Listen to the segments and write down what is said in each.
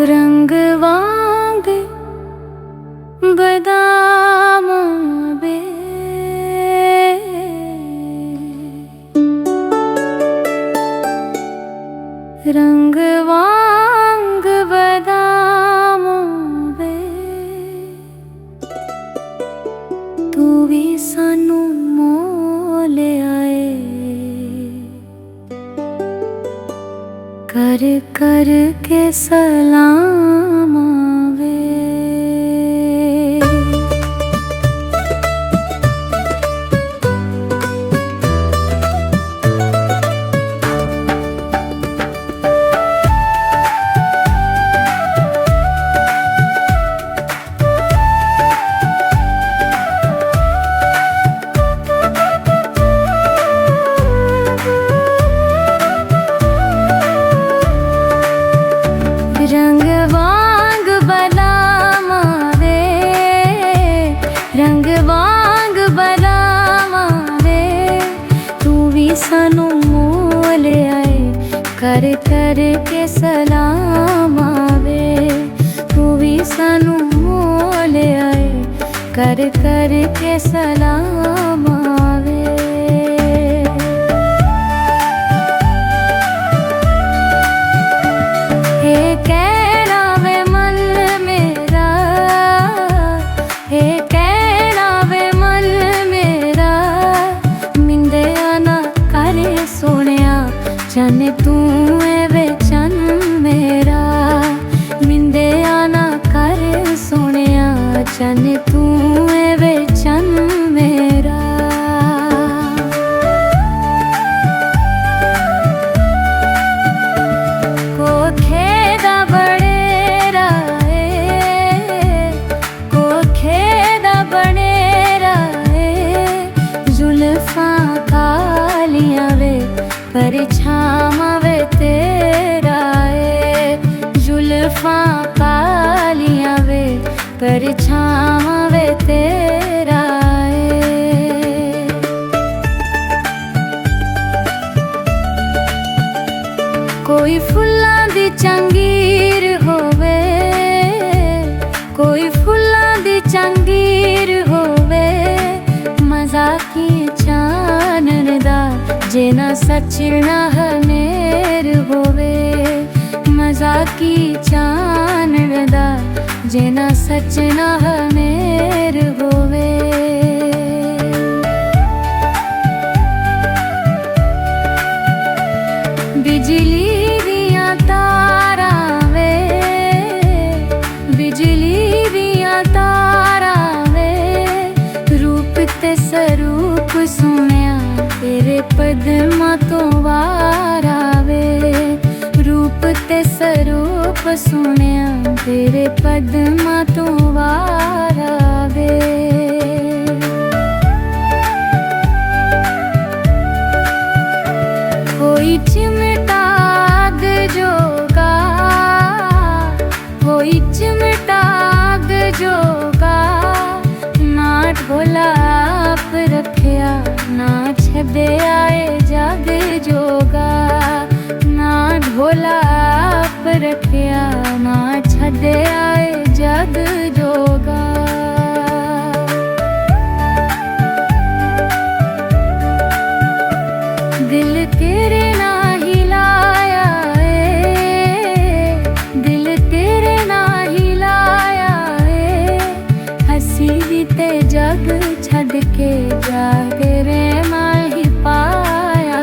रंग वांग बदाम बे रंग वांग बदाम बे तू भी सानू मोल आए कर कर के सलाम आवे। रंग वांग बदाम आवे रंग वांग बदाम आवे तू भी सानू मोल आए कर कर के सलाम आवे। तू भी सानू मोल आए कर कर के सलाम आवे। चन तू है वे चन मेरा मिंदे आना कर सोनिया चन तू है वे चन मेरा। को खेदा बड़ेरा को खेदा बड़ेरा जुल्फा कालियां वे परछामा वे तेरा जुल्फा कालियां वे परछामा वे तेरा कोई फुल्लां दी चंगीर होवे कोई फुल्लां दी चंगीर होवे मजाकी चानन दा जे ना सच ना हनेर होवे मजाकी चानन दा जे ना सच ना हनेर होवे। बिजली दियां तारां वे बिजली दियां तारां वे रूप ते स्वरूप सुनिया तेरे पद्मा तो वार आवे। रूप ते स्वरूप सुनिया तेरे पद्मा तो वार आवे। कोई चिमटा आग जोगा कोई चिमटा आग जोगा ना ढोला आप रखिया ना छदे आए जग जोगा ना ढोला आप रखिया ना छदे आए जग जोगा। दिल तेरे ना हिलाया दिल तेरे ना हिलाया हसी भी ते जग छड़ के जा तेरे नाल ही पाया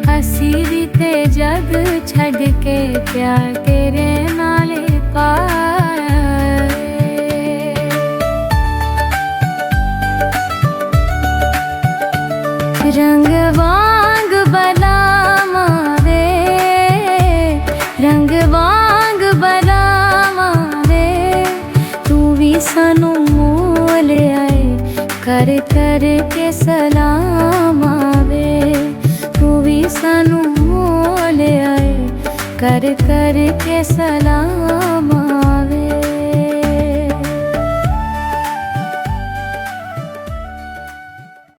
हसी भी ते जग छड़ के प्यार तेरे नाल ही पाया। रंग वांग बदाम आवे रंग वांग बदाम आवे तू भी सानू मोल आए कर कर के सलाम आवे। तू भी सानू मोल आए कर कर के सलाम